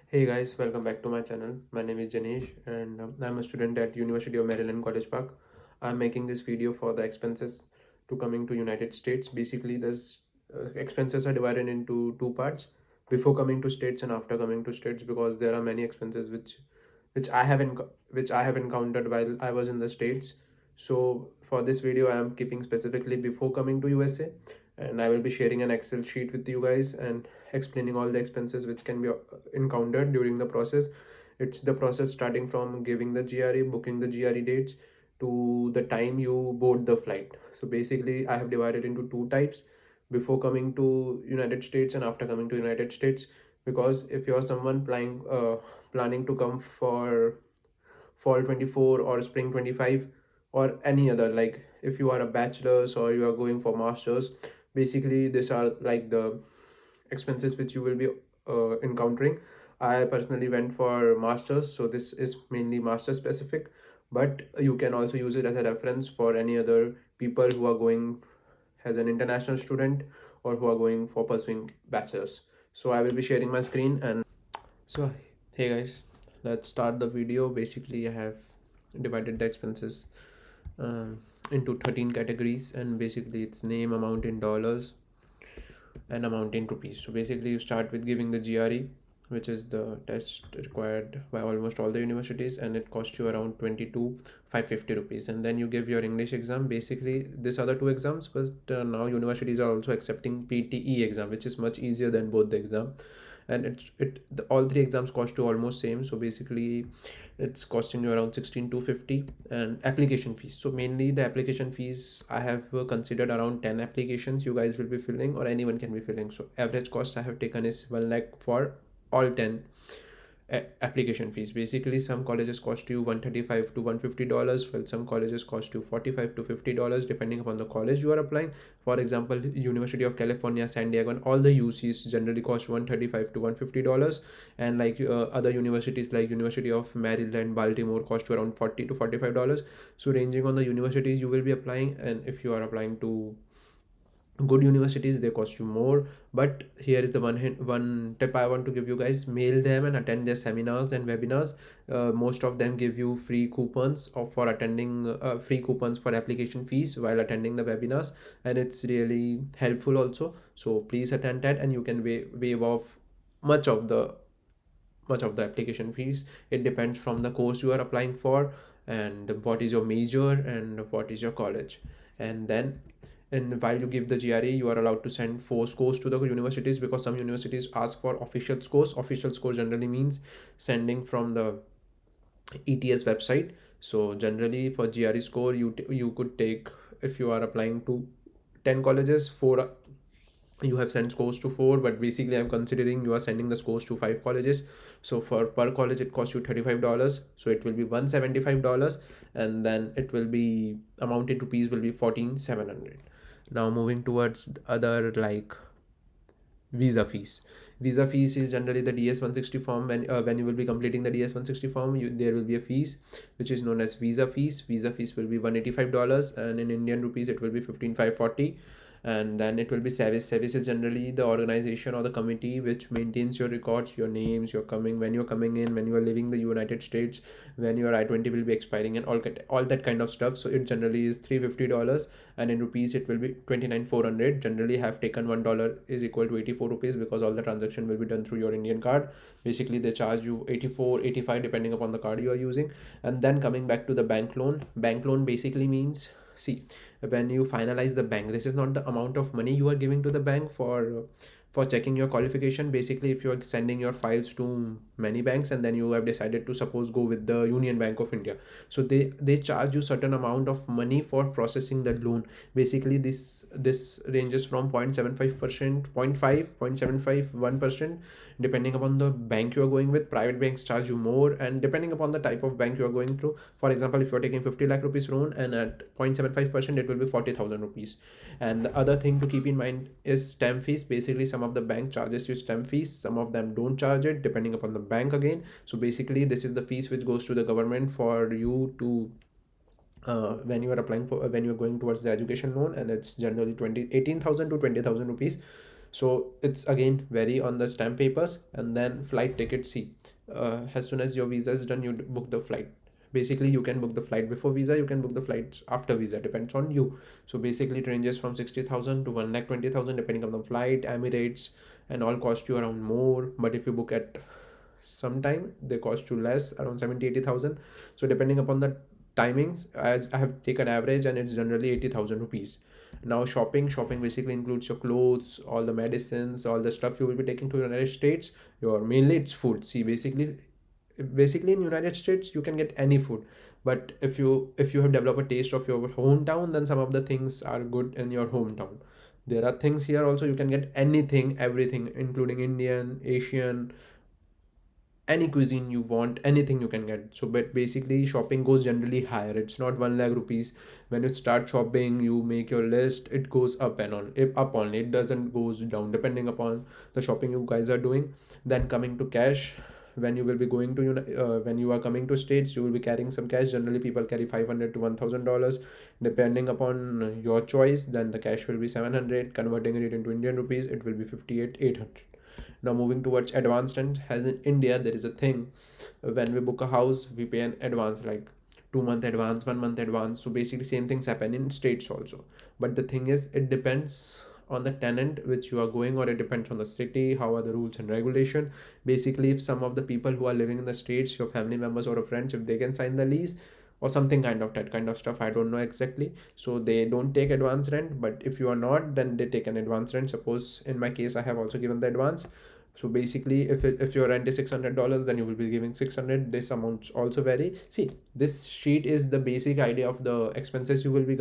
Hey guys, welcome back to my channel. My name is Janesh and I'm a student at University of Maryland College Park. I'm making this video for the expenses to coming to United States. Basically, this expenses are divided into two parts: before coming to States and after coming to States, because there are many expenses which I have encountered while I was in the States. So for this video, I am keeping specifically before coming to USA, and I will be sharing an Excel sheet with you guys and explaining all the expenses which can be encountered during the process. It's the process starting from giving the GRE, booking the GRE dates, to the time you board the flight. So basically, I have divided into two types: before coming to United States and after coming to United States. Because if you are someone planning to come for fall 24 or spring 25 or any other, like if you are a bachelor's or you are going for masters, basically these are like the expenses which you will be encountering. I personally went for masters, so this is mainly master specific, but you can also use it as a reference for any other people who are going as an international student or who are going for pursuing bachelors. So I will be sharing my screen. And so, hey guys, let's start the video. Basically, I have divided the expenses um, into 13 categories, and basically, it's name, amount in dollars, and amount in rupees. So, basically, you start with giving the GRE, which is the test required by almost all the universities, and it costs you around 22,550 rupees. And then you give your English exam. Basically, these are the two exams, but now universities are also accepting PTE exam, which is much easier than both the exam. And all three exams cost you almost same. So basically it's costing you around 16,250. And application fees, so mainly the application fees I have considered around 10 applications you guys will be filling, or anyone can be filling. So average cost I have taken is 1 lakh for all 10 application fees. Basically, some colleges cost you 135 to 150 dollars, while some colleges cost you 45 to 50 dollars depending upon the college you are applying. For example, University of California, San Diego, and all the UCs generally cost 135 to 150 dollars. And like other universities like University of Maryland, Baltimore, cost you around 40 to 45 dollars. So ranging on the universities you will be applying, and if you are applying to good universities, they cost you more. But here is the one tip I want to give you guys: mail them and attend their seminars and webinars. Most of them give you free coupons for attending, free coupons for application fees while attending the webinars, and it's really helpful also. So please attend that, and you can waive off much of the much of the application fees. It depends from the course you are applying for, and what is your major and what is your college. And then, and while you give the GRE, you are allowed to send 4 scores to the universities, because some universities ask for official scores. Official score generally means sending from the ETS website. So generally for GRE score, you could take, if you are applying to 10 colleges, 4 you have sent scores to 4, but basically I'm considering you are sending the scores to 5 colleges. So for per college it costs you $35, so it will be $175. And then it will be amount in rupees will be 14,700. Now moving towards the other, like visa fees. Visa fees is generally the DS-160 form. When you will be completing the DS-160 form, there will be a fees which is known as visa fees. Visa fees will be $185, and in Indian rupees it will be 15,540. And then it will be service. Service is generally the organization or the committee which maintains your records, your names, your coming, when you're coming in, when you are leaving the United States, when your I-20 will be expiring, and all that kind of stuff. So it generally is $350, and in rupees it will be 29,400. Generally have taken $1 is equal to 84 rupees, because all the transaction will be done through your Indian card. Basically they charge you 84, 85 depending upon the card you are using. And then coming back to the bank loan. Bank loan basically means, see, when you finalize the bank, this is not the amount of money you are giving to the bank for checking your qualification. Basically, if you are sending your files to many banks and then you have decided to suppose go with the Union Bank of India, so they charge you certain amount of money for processing the loan. Basically this ranges from 0.75%, 0.5, 0.75, 1%, depending upon the bank you are going with. Private banks charge you more, and depending upon the type of bank you are going through. For example, if you are taking 50 lakh rupees loan, and at 0.75% it will be 40,000 rupees. And the other thing to keep in mind is stamp fees. Basically, some of the bank charges you stamp fees, some of them don't charge it, depending upon the bank again. So basically this is the fees which goes to the government for you to when you are applying for, when you are going towards the education loan, and it's generally 18,000 to 20,000 rupees. So it's again vary on the stamp papers. And then flight tickets. See, as soon as your visa is done, you book the flight. Basically you can book the flight before visa, you can book the flights after visa, depends on you. So basically it ranges from 60,000 to 1,20,000 depending on the flight. Emirates and all cost you around more, but if you book at some time they cost you less, around 70-80,000. So depending upon the timings, I have taken average and it's generally 80,000 rupees. Now shopping basically includes your clothes, all the medicines, all the stuff you will be taking to United States. Your mainly it's food. See, basically in United States you can get any food, but if you have developed a taste of your hometown, then some of the things are good in your hometown. There are things here also, you can get anything, everything, including Indian, Asian, any cuisine you want, anything you can get. So but basically shopping goes generally higher, it's not 1 lakh rupees. When you start shopping, you make your list, it goes up and on, up only, it doesn't goes down depending upon the shopping you guys are doing. Then coming to cash, when you will be going to when you are coming to states, you will be carrying some cash. Generally people carry 500 to $1,000 depending upon your choice. Then the cash will be 700, converting it into Indian rupees it will be 58,800. Now moving towards advanced rent, as in India there is a thing, when we book a house we pay an advance, like 2 month advance, 1 month advance. So basically same things happen in states also, but the thing is it depends on the tenant which you are going, or it depends on the city, how are the rules and regulation. Basically if some of the people who are living in the states, your family members or friends, if they can sign the lease or something kind of that kind of stuff, I don't know exactly, so they don't take advance rent. But if you are not, then they take an advance rent. Suppose in my case I have also given the advance. So basically if your rent is $600, then you will be giving 600. This amounts also vary. See, this sheet is the basic idea of the expenses you will be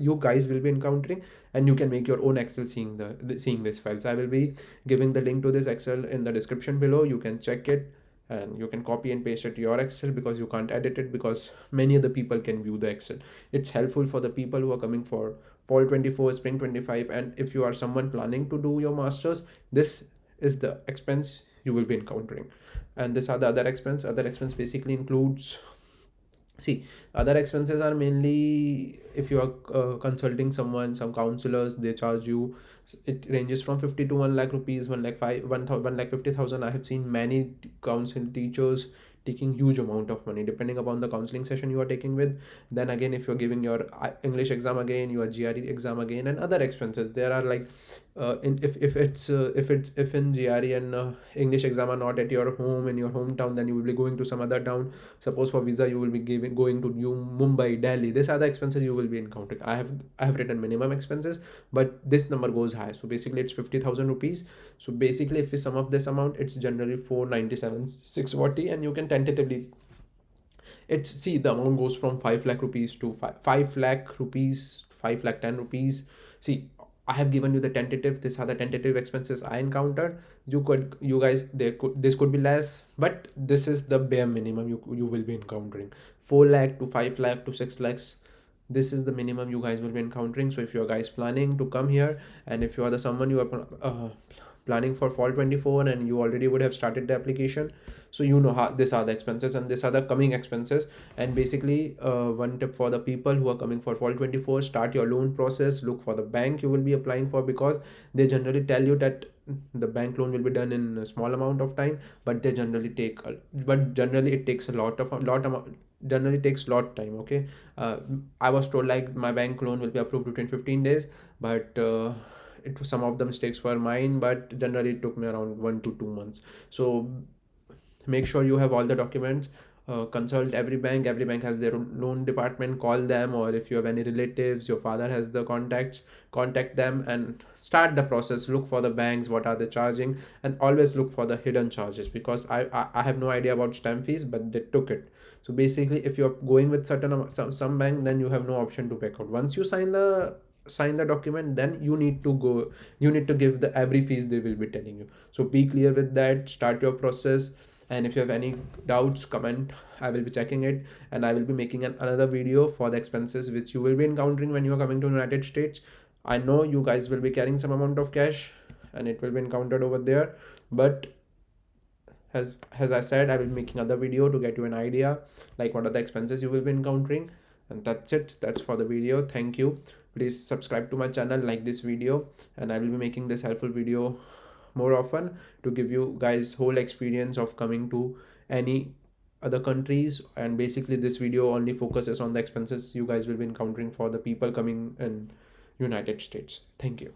you guys will be encountering, and you can make your own Excel seeing seeing this files. I will be giving the link to this Excel in the description below. You can check it and you can copy and paste it to your Excel, because you can't edit it, because many other people can view the Excel. It's helpful for the people who are coming for fall 24, spring 25, and if you are someone planning to do your masters, this is the expense you will be encountering. And this are the other expense basically includes. See, other expenses are mainly if you are consulting someone, some counselors, they charge you. It ranges from 50 to 1 lakh rupees, 1 lakh 5, 1 lakh 50,000. I have seen many counsel teachers taking huge amount of money depending upon the counseling session you are taking with. Then again, if you're giving your English exam again, your GRE exam again, and other expenses, there are like if in GRE and English exam are not at your home in your hometown, then you will be going to some other town. Suppose for visa you will be going to New Mumbai, Delhi. These are the expenses you will be encountering. I have written minimum expenses, but this number goes high. So basically it's 50,000 rupees. So basically if we sum up this amount, it's generally 497 640, and you can tentatively, it's, see, the amount goes from 5 lakh rupees to 5 lakh rupees, 5 lakh 10 rupees. See, I have given you the tentative. These are the tentative expenses I encountered. You guys, this could be less, but this is the bare minimum you will be encountering. 4 lakh to 5 lakh to 6 lakhs, this is the minimum you guys will be encountering. So if you are guys planning to come here, and if you are the someone you are planning for fall 24, and you already would have started the application, so you know how these are the expenses and these are the coming expenses. And basically one tip for the people who are coming for fall 24, start your loan process, look for the bank you will be applying for, because they generally tell you that the bank loan will be done in a small amount of time, but they generally but generally it takes a lot amount, generally takes lot time. Okay, I was told like my bank loan will be approved within 15 days, but it was, some of the mistakes were mine, but generally it took me around 1 to 2 months. So make sure you have all the documents. Consult every bank has their own loan department, call them, or if you have any relatives, your father has the contacts, contact them and start the process. Look for the banks, what are they charging, and always look for the hidden charges, because I have no idea about stamp fees, but they took it. So basically if you're going with some bank, then you have no option to back out. Once you sign the document, then you need to give the every fees they will be telling you. So be clear with that, start your process. And if you have any doubts, comment, I will be checking it, and I will be making another video for the expenses which you will be encountering when you are coming to United States. I know you guys will be carrying some amount of cash and it will be encountered over there, but as I said, I will be making other video to get you an idea like what are the expenses you will be encountering. And that's it. That's for the video. Thank you. Please subscribe to my channel, like this video, and I will be making this helpful video more often to give you guys whole experience of coming to any other countries. And basically this video only focuses on the expenses you guys will be encountering for the people coming in United States. Thank you.